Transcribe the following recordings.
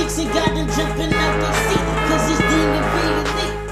chicks and got them jumping out their seat, cause it's demon really lit.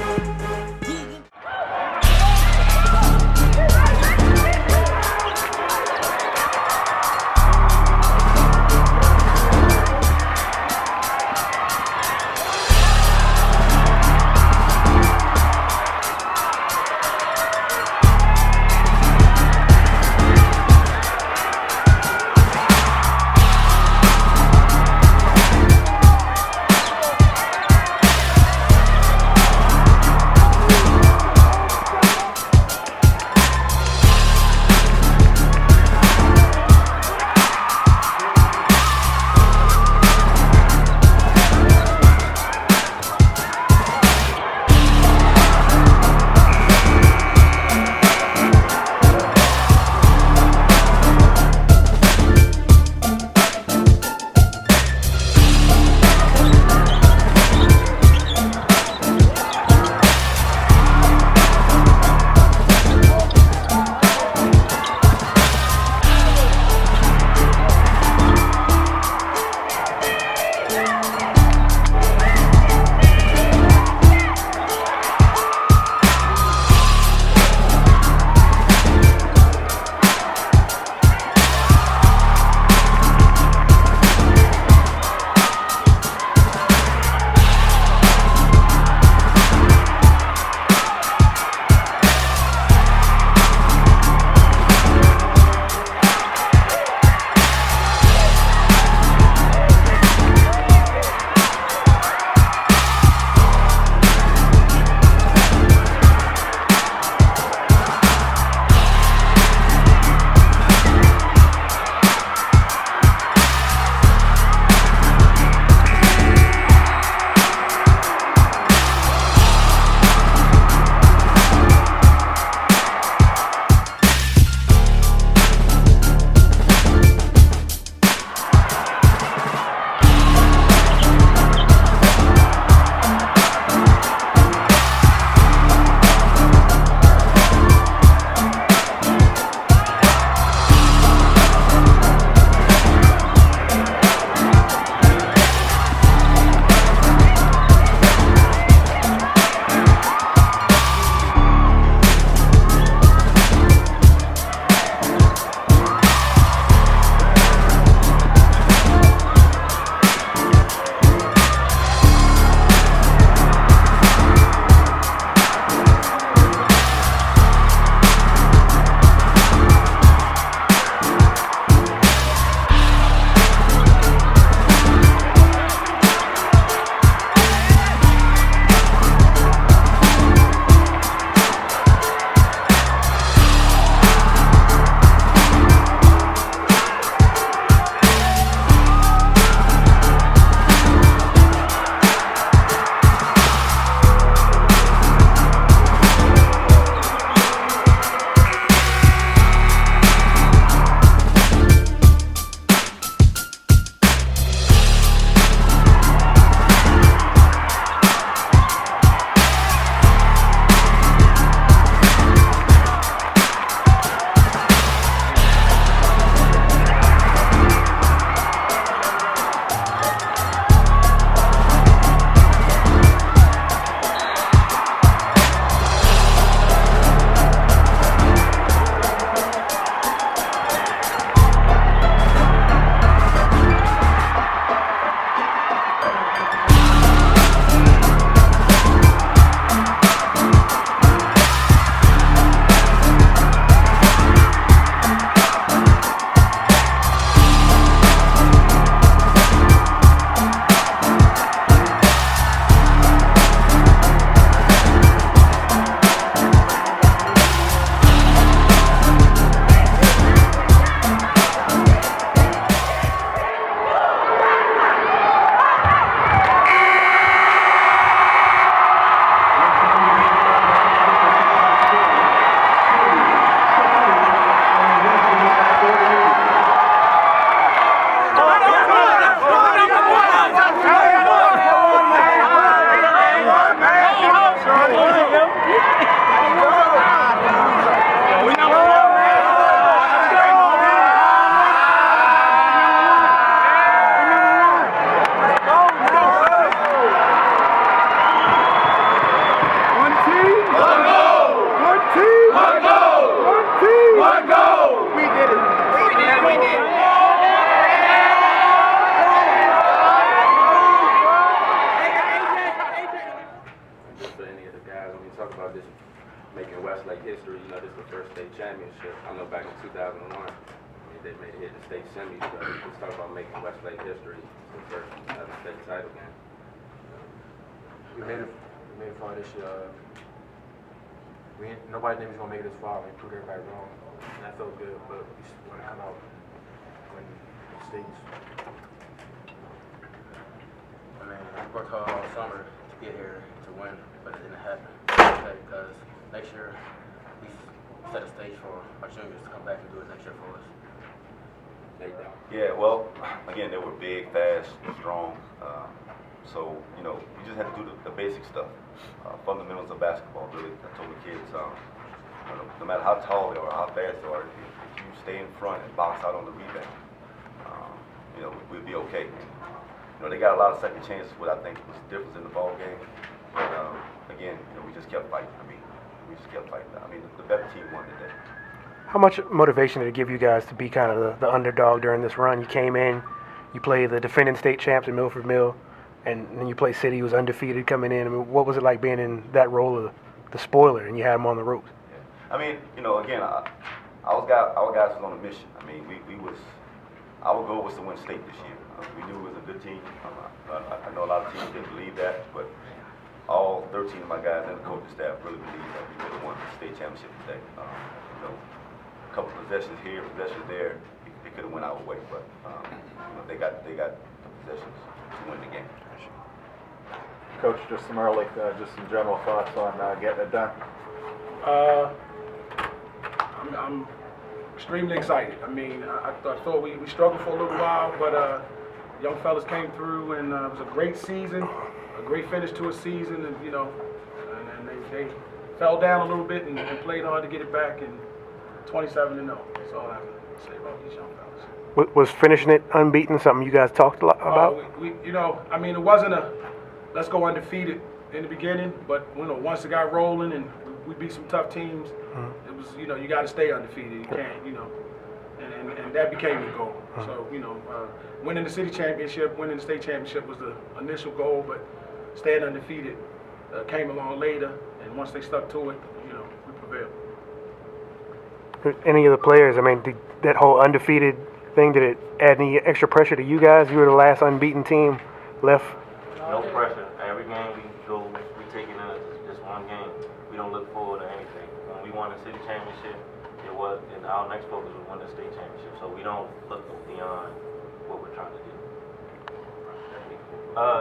'91. They made it hit the state semis, but let's talk about making Westlake history. It's the first ever state title game. We made it far this year. Nobody knew we was gonna make it this far. We proved everybody wrong, and that felt good. But we just want to come out when the states. I mean, I worked hard all summer to get here to win, but it didn't happen. Because next year we set a stage for our juniors to come back and do it next year for us. Yeah, well, again, they were big, fast, strong. So, you know, you just had to do the basic stuff. Fundamentals of basketball, really. I told the kids, no matter how tall they are, how fast they are, if you stay in front and box out on the rebound, you know, we'll be okay. You know, they got a lot of second chances, what I think was the difference in the ball game. But, again, you know, we just kept fighting. We just kept fighting. The better team won today. How much motivation did it give you guys to be kind of the underdog during this run? You came in, you played the defending state champs in Milford Mill, and then you played City, who was undefeated coming in. I mean, what was it like being in that role of the spoiler, and you had them on the ropes? Yeah. I mean, you know, again, our guys was on a mission. I mean, our goal was to win state this year. We knew it was a good team. I know a lot of teams didn't believe that, but all 13 of my guys and the coaching staff really believed that we would have won the state championship today. You know, a couple possessions here, possessions there, they could have went our way, but you know, they got the possessions to win the game. Coach, just some general thoughts on getting it done. I'm extremely excited. I mean, I thought we struggled for a little while, but young fellas came through, and it was a great season, a great finish to a season, and you know, and they fell down a little bit and played hard to get it back, and 27-0. That's all I can say about these young fellas. Was finishing it unbeaten something you guys talked a lot about? We you know, I mean, it wasn't a let's go undefeated in the beginning, but you know, once it got rolling and we beat some tough teams, it was, you know, you got to stay undefeated. You can't, you know, and that became the goal. So, you know, winning the city championship, winning the state championship was the initial goal, but staying undefeated came along later, and once they stuck to it, you know, we prevailed. Any of the players, I mean, that whole undefeated thing, did it add any extra pressure to you guys? You were the last unbeaten team left. No pressure. Every game we go, we take it as just one game. We don't look forward to anything. When we won the city championship, and our next focus was win the state championship. So we don't look beyond what we're trying to do.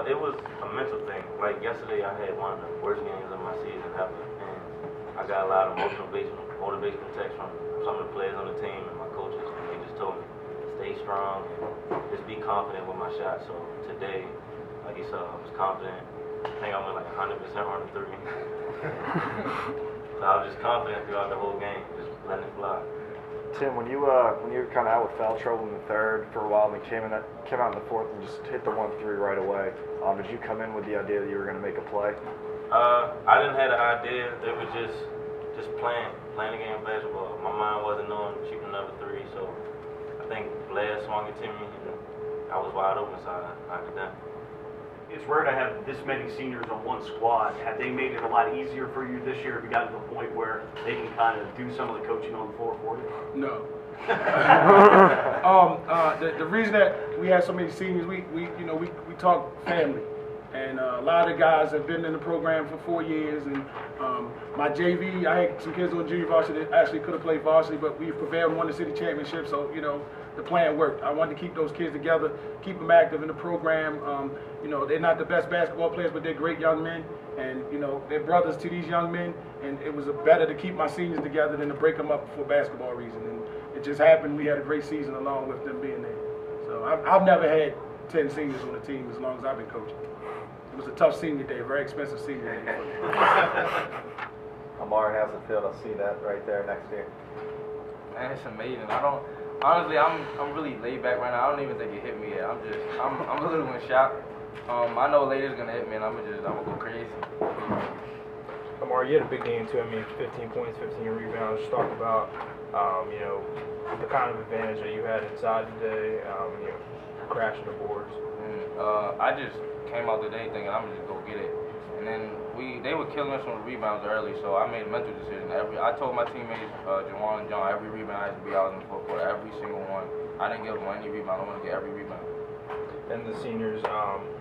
It was a mental thing. Like yesterday, I had one of the worst games of my season ever, and I got a lot of motivational texts from some of the players on the team and my coaches, and they just told me, stay strong and just be confident with my shot. So today, like you saw, I was confident. I think I went like 100% on the three. So I was just confident throughout the whole game, just letting it fly. Tim, when you were kind of out with foul trouble in the third for a while, and then came out in the fourth and just hit the 1-3 right away, did you come in with the idea that you were going to make a play? I didn't have the idea. It was just playing the game of basketball. My mind wasn't on shooting another three, so I think Blair swung it to me, and I was wide open, so I knocked it down. It's rare to have this many seniors on one squad. Have they made it a lot easier for you this year? Have you gotten to the point where they can kind of do some of the coaching on the floor for you? No. The reason that we had so many seniors, we talk family, and a lot of guys have been in the program for 4 years, and my JV, I had some kids on junior varsity that actually could have played varsity, but we prevailed and won the city championship, so, you know, the plan worked. I wanted to keep those kids together, keep them active in the program. You know, they're not the best basketball players, but they're great young men, and, you know, they're brothers to these young men, and it was better to keep my seniors together than to break them up for basketball reasons. And it just happened we had a great season along with them being there. So I've never had 10 seniors on the team as long as I've been coaching. It was a tough senior day, a very expensive senior day. Omari, how's it feel to see that right there next year? Man, it's amazing. Honestly, I'm really laid back right now. I don't even think it hit me yet. I'm a little in shock. I know later's gonna hit me, and I'm gonna go crazy. Omari, you had a big game too. I mean, 15 points, 15 rebounds. Just talk about, you know, the kind of advantage that you had inside today. You know, crashing the boards. I just came out today thinking I'm gonna just go get it, and then we they were killing us on the rebounds early, so I made a mental decision. I told my teammates, Jawan and John, every rebound has to be out in the fourth quarter, every single one. I didn't give them any rebound. I want to get every rebound. And the seniors,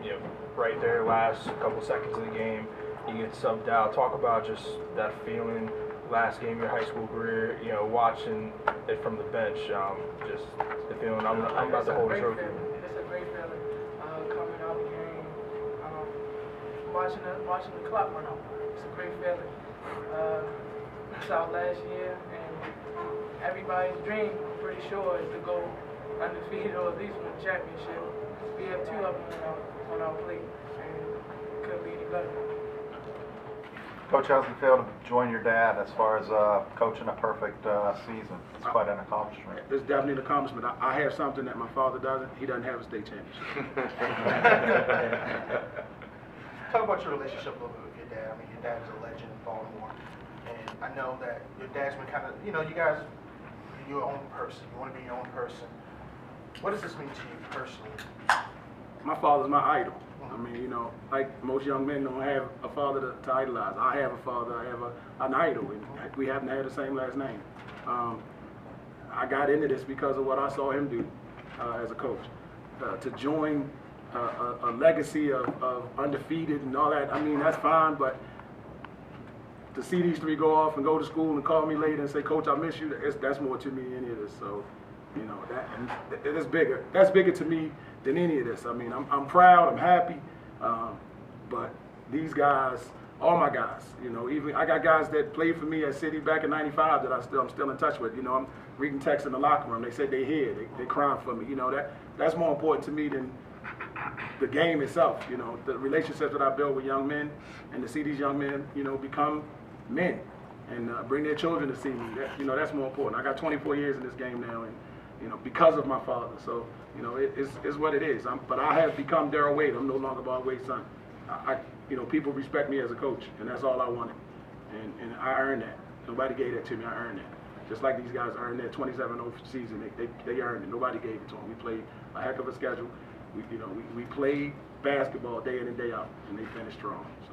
you know, right there, last couple seconds of the game, you get subbed out. Talk about just that feeling, last game of your high school career, you know, watching it from the bench, just the feeling, I'm about to hold a trophy. It's a great feeling, coming out of the game, watching the clock run out. It's a great feeling. It's out last year, and everybody's dream, I'm pretty sure, is to go undefeated or at least win a championship. We have 2 of them on our plate, and it couldn't be any better. Coach, how's it feel to join your dad as far as coaching a perfect season? It's quite an accomplishment. It's definitely an accomplishment. I have something that my father doesn't. He doesn't have a state championship. Talk about your relationship a little bit with your dad. I mean, your dad is a legend in Baltimore, and I know that your dad's been kind of, you know, you guys, you're your own person. You want to be your own person. What does this mean to you personally? My father's my idol. I mean, you know, like most young men don't have a father to idolize. I have a father, I have an idol, and we happen to have the same last name. I got into this because of what I saw him do as a coach. To join a legacy of undefeated and all that, I mean, that's fine, but to see these 3 go off and go to school and call me later and say, Coach, I miss you, that's more to me than any of this. So, you know, it is bigger. That's bigger to me than any of this. I mean, I'm proud, I'm happy, but these guys, all my guys, you know, even I got guys that played for me at City back in '95 that I'm still in touch with. You know, I'm reading texts in the locker room. They said they here, they crying for me. You know, that's more important to me than the game itself. You know, the relationships that I build with young men, and to see these young men, you know, become men and bring their children to see me. You know, that's more important. I got 24 years in this game now, and you know, because of my father. So, you know, it's what it is. But I have become Daryl Wade. I'm no longer Bob Wade's son. You know, people respect me as a coach, and that's all I wanted. And I earned that. Nobody gave that to me. I earned that. Just like these guys earned that 27-0 season. They earned it. Nobody gave it to them. We played a heck of a schedule. We played basketball day in and day out, and they finished strong. So.